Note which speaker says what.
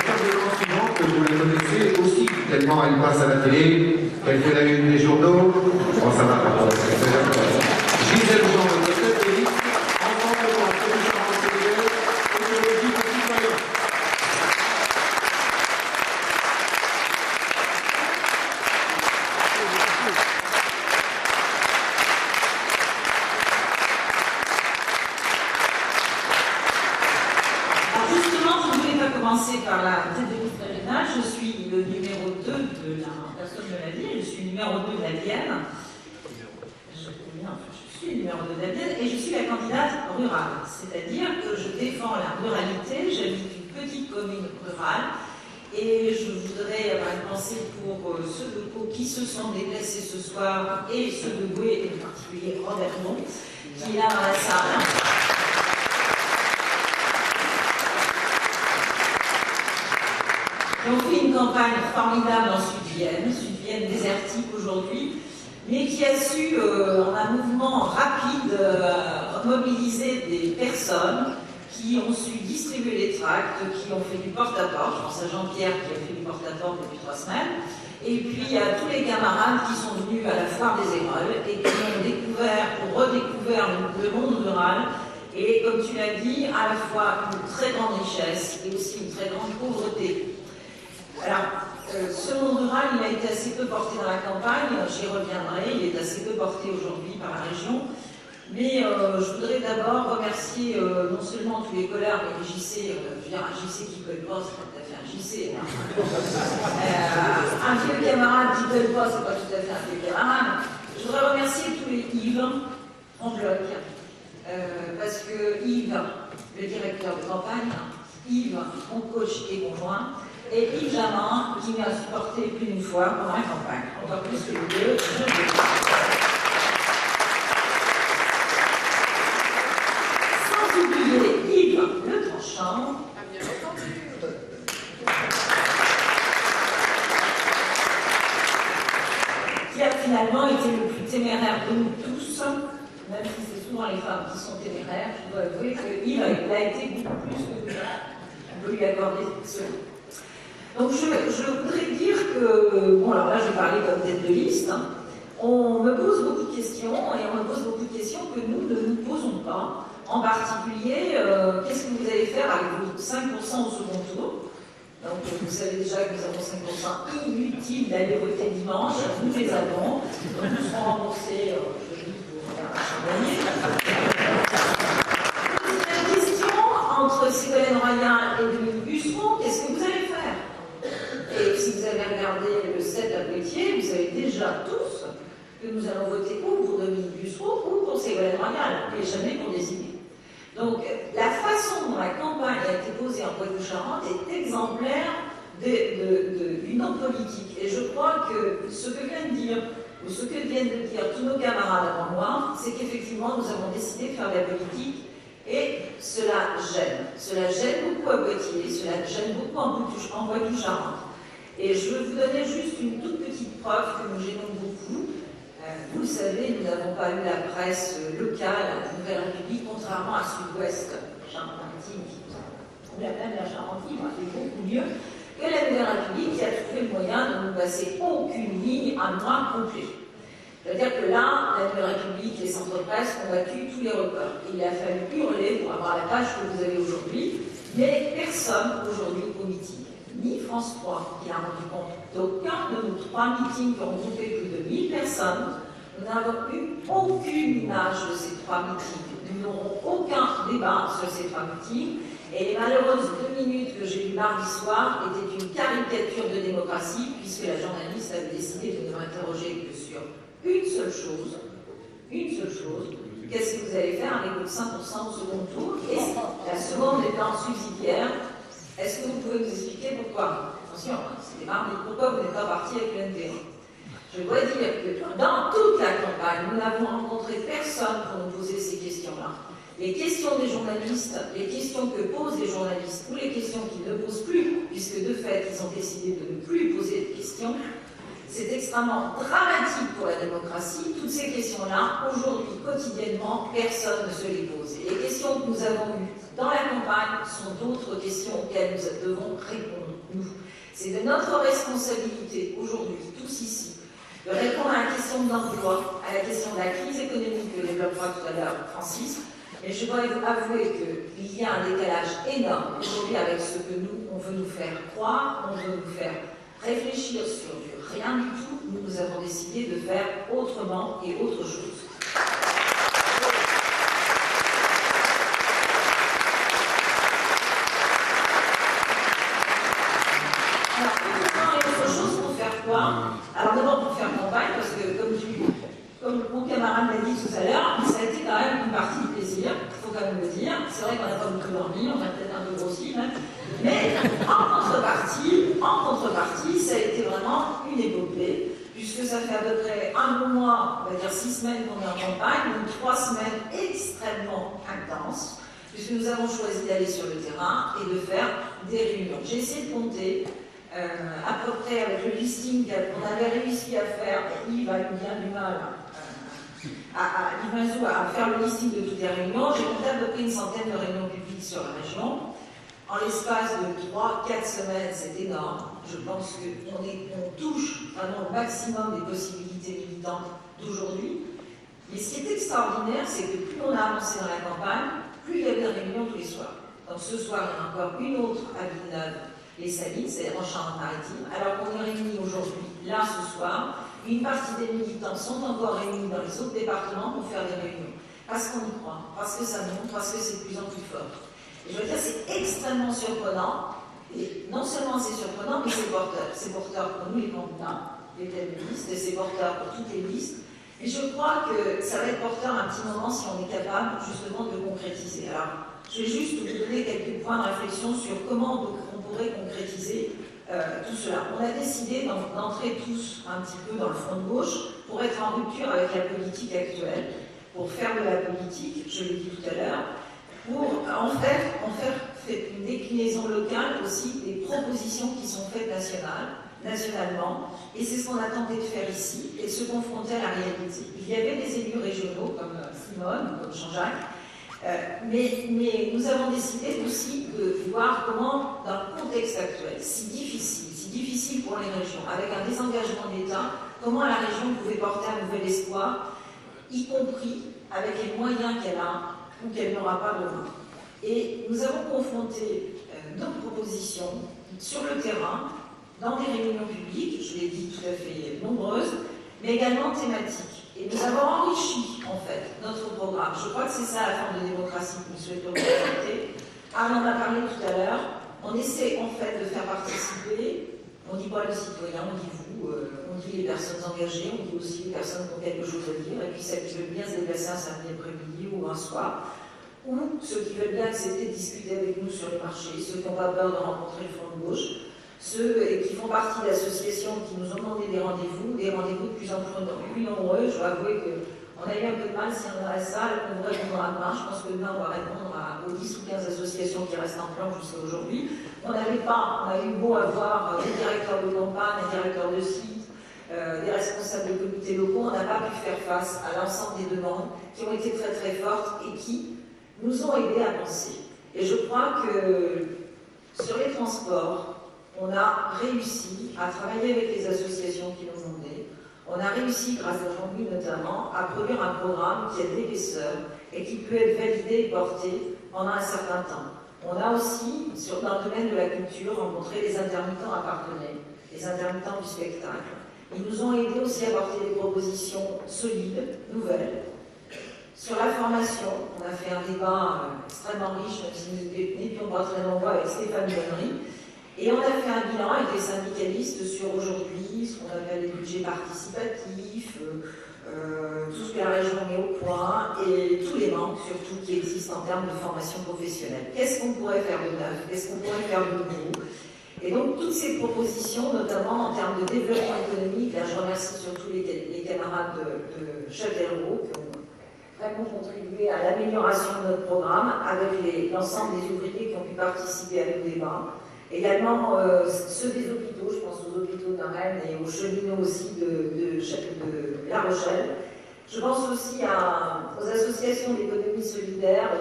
Speaker 1: Pascal Blanc suivante, que vous la connaissez aussi, tellement elle passe à la télé, elle fait la une des journaux. Bon, ça va pas. Gisèle Jean, de tête de liste, ensemble pour la commission française, écologie et citoyen.
Speaker 2: Par la tête de liste régionale, je suis le numéro 2 de la personne de la Vienne, je suis le numéro 2 de la Vienne, je suis le numéro 2 de la Vienne et je suis la candidate rurale, c'est-à-dire que je défends la ruralité, j'habite une petite commune rurale et je voudrais avoir une pensée pour ceux de Pau qui se sont déplacés ce soir et ceux de Boué, et en particulier Robert Long, qui est là dans la salle. On fait une campagne formidable en Sud-Vienne désertique aujourd'hui, mais qui a su, en un mouvement rapide, mobiliser des personnes qui ont su distribuer les tracts, qui ont fait du porte-à-porte. Je pense à Jean-Pierre qui a fait du porte-à-porte depuis 3 semaines. Et puis il y a tous les camarades qui sont venus à la foire des Émeraudes et qui ont découvert ou redécouvert le monde rural. Et comme tu l'as dit, à la fois une très grande richesse et aussi une très grande pauvreté. Alors, ce monde rural, il a été assez peu porté dans la campagne, j'y reviendrai, il est assez peu porté aujourd'hui par la région, mais je voudrais d'abord remercier non seulement tous les collègues, mais les JC, je veux dire un JC qui colle pas, c'est pas tout à fait un JC, hein. Un vieux camarade qui colle pas, c'est pas tout à fait un vieux camarade. Je voudrais remercier tous les Yves en bloc, parce que Yves, le directeur de campagne, Yves, mon coach et conjoint, et Yves Jamin, qui m'a supporté plus d'une fois pendant la campagne. Encore plus que les deux, je le dis. Sans oublier Yves Le Tranchant, qui a finalement été le plus téméraire de nous tous, même si c'est souvent les femmes qui sont téméraires. Je dois avouer que Yves a été beaucoup plus que on peut lui accorder cela. Donc je voudrais dire que, bon alors là je vais parler comme tête de liste, hein. On me pose beaucoup de questions et on me pose beaucoup de questions que nous ne nous posons pas. En particulier, qu'est-ce que vous allez faire avec vos 5% au second tour? Donc vous savez déjà que nous avons 5% inutile d'aller voter dimanche, nous les avons, donc nous serons remboursés pour faire un gagner. La question entre Ségolène Royal et Dominique Bussereau, qu'est-ce que vous allez faire? Et si vous avez regardé le 7 à Poitiers, vous savez déjà tous que nous allons voter ou pour Dominique Bussereau ou pour Ségolène Royal, et jamais pour des idées. Donc la façon dont la campagne a été posée en Poitou-Charentes est exemplaire d'une autre politique. Et je crois que ce que viennent de dire, ou ce que viennent de dire tous nos camarades avant moi, c'est qu'effectivement nous avons décidé de faire de la politique. Et cela gêne. Cela gêne beaucoup à Poitiers, cela gêne beaucoup en Poitou-Charentes. Et je veux vous donner juste une toute petite preuve que nous gênons beaucoup. Vous le savez, nous n'avons pas eu la presse locale à la Nouvelle République, contrairement à Sud-Ouest, Charentine, ou même la Charentine a fait beaucoup mieux que la Nouvelle République qui a trouvé le moyen de ne passer aucune ligne à noir complet. C'est-à-dire que là, la Nouvelle République, les centres de presse ont battu tous les records. Il a fallu hurler pour avoir la page que vous avez aujourd'hui, mais personne aujourd'hui au meeting, ni France 3 qui a rendu compte d'aucun de nos 3 meetings qui ont regroupé plus de 1000 personnes. Nous n'avons eu aucune image de ces 3 meetings. Nous n'aurons aucun débat sur ces 3 meetings. Et les malheureuses 2 minutes que j'ai eues mardi soir étaient une caricature de démocratie, puisque la journaliste avait décidé de ne m'interroger que sur une seule chose, qu'est-ce que vous allez faire avec votre 5% au second tour? Et la seconde étant subsidiaire, est-ce que vous pouvez nous expliquer pourquoi? Attention, c'était mardi, pourquoi vous n'êtes pas parti avec l'NT1? Je dois dire que dans toute la campagne, nous n'avons rencontré personne pour nous poser ces questions-là. Les questions des journalistes, les questions que posent les journalistes, ou les questions qu'ils ne posent plus, puisque de fait, ils ont décidé de ne plus poser de questions, c'est extrêmement dramatique pour la démocratie. Toutes ces questions-là, aujourd'hui, quotidiennement, personne ne se les pose. Et les questions que nous avons eues dans la campagne sont d'autres questions auxquelles nous devons répondre, nous. C'est de notre responsabilité, aujourd'hui, tous ici, de répondre à la question de l'emploi, à la question de la crise économique que développera tout à l'heure Francis. Mais je dois avouer qu'il y a un décalage énorme aujourd'hui avec ce que nous, on veut nous faire croire, on veut nous faire réfléchir sur du rien du tout. Nous avons décidé de faire autrement et autre chose. Alors, autrement et autre chose pour faire quoi? Alors d'abord pour faire campagne, parce que comme mon camarade l'a dit tout à l'heure, ça a été quand même une partie de plaisir, il faut quand même le dire. C'est vrai qu'on n'a pas beaucoup dormi, on a peut-être un peu grossi même. Mais en contrepartie, ça a été vraiment une épopée, puisque ça fait à peu près un mois, on va dire 6 semaines qu'on est en campagne, donc 3 semaines extrêmement intenses, puisque nous avons choisi d'aller sur le terrain et de faire des réunions. J'ai essayé de compter à peu près avec le listing qu'on avait réussi à faire, et Yves a eu bien du mal à faire le listing de toutes les réunions. J'ai compté à peu près une centaine de réunions publiques sur la région. En l'espace de 3-4 semaines, c'est énorme. Je pense qu'on touche vraiment au maximum des possibilités militantes d'aujourd'hui. Mais ce qui est extraordinaire, c'est que plus on a avancé dans la campagne, plus il y avait de réunions tous les soirs. Donc ce soir, il y en a encore une autre à Villeneuve, les Salines, c'est en Charente-Maritime. Alors qu'on est réunis aujourd'hui, là, ce soir, une partie des militants sont encore réunis dans les autres départements pour faire des réunions. Parce qu'on y croit, parce que ça monte, parce que c'est de plus en plus fort. Et je veux dire, c'est extrêmement surprenant. Et non seulement c'est surprenant, mais c'est porteur. C'est porteur pour nous, les candidats, les têtes de liste, et c'est porteur pour toutes les listes. Et je crois que ça va être porteur un petit moment si on est capable, justement, de concrétiser. Alors, je vais juste vous donner quelques points de réflexion sur comment on pourrait concrétiser tout cela. On a décidé d'entrer tous un petit peu dans le front de gauche pour être en rupture avec la politique actuelle, pour faire de la politique, je l'ai dit tout à l'heure, pour en faire une déclinaison locale aussi des propositions qui sont faites nationalement, et c'est ce qu'on a tenté de faire ici, et de se confronter à la réalité. Il y avait des élus régionaux comme Simone, comme Jean-Jacques, mais nous avons décidé aussi de voir comment, dans le contexte actuel, si difficile pour les régions, avec un désengagement de l'État, comment la région pouvait porter un nouvel espoir, y compris avec les moyens qu'elle a ou qu'elle n'aura pas demain. Et nous avons confronté nos propositions sur le terrain, dans des réunions publiques, je l'ai dit tout à fait nombreuses, mais également thématiques. Et nous avons enrichi, en fait, notre programme. Je crois que c'est ça la forme de démocratie que nous souhaitons présenter. Arnaud en a parlé tout à l'heure. On essaie, en fait, de faire participer, on ne dit pas le citoyen, on dit vous, on dit les personnes engagées, on dit aussi les personnes qui ont quelque chose à dire, et puis celles qui veulent bien se déplacer un samedi après-midi ou un soir, ou ceux qui veulent bien accepter de discuter avec nous sur les marchés, ceux qui n'ont pas peur de rencontrer le front de gauche, ceux qui font partie d'associations qui nous ont demandé des rendez-vous de plus en plus nombreux. Je dois avouer qu'on a eu un peu de mal si on est dans la salle, on vous répondra demain. Je pense que demain, on va répondre aux 10 ou 15 associations qui restent en plan jusqu'à aujourd'hui. On a eu beau avoir des directeurs de campagne, des directeurs de site, des responsables de comités locaux, on n'a pas pu faire face à l'ensemble des demandes qui ont été très très fortes et qui nous ont aidés à penser. Et je crois que sur les transports, on a réussi à travailler avec les associations qui nous ont aidés. On a réussi, grâce à Jean-Louis notamment, à produire un programme qui a de l'épaisseur et qui peut être validé et porté pendant un certain temps. On a aussi, dans le domaine de la culture, rencontré les intermittents à Parthenay, les intermittents du spectacle. Ils nous ont aidés aussi à apporter des propositions solides, nouvelles. Sur la formation, on a fait un débat extrêmement riche, même si nous n'étions pas très nombreux, avec Stéphane Bonnery. Et on a fait un bilan avec les syndicalistes sur aujourd'hui, ce qu'on appelle les budgets participatifs, tout ce que la région met au point, et tous les manques surtout qui existent en termes de formation professionnelle. Qu'est-ce qu'on pourrait faire de neuf? Qu'est-ce qu'on pourrait faire de nouveau? Et donc toutes ces propositions, notamment en termes de développement économique, là je remercie surtout les camarades de Châtellerault qui ont vraiment contribué à l'amélioration de notre programme avec l'ensemble des ouvriers qui ont pu participer à nos débats. Également ceux des hôpitaux, je pense aux hôpitaux de Rennes et aux cheminots aussi de La Rochelle. Je pense aussi aux associations d'économie solidaire.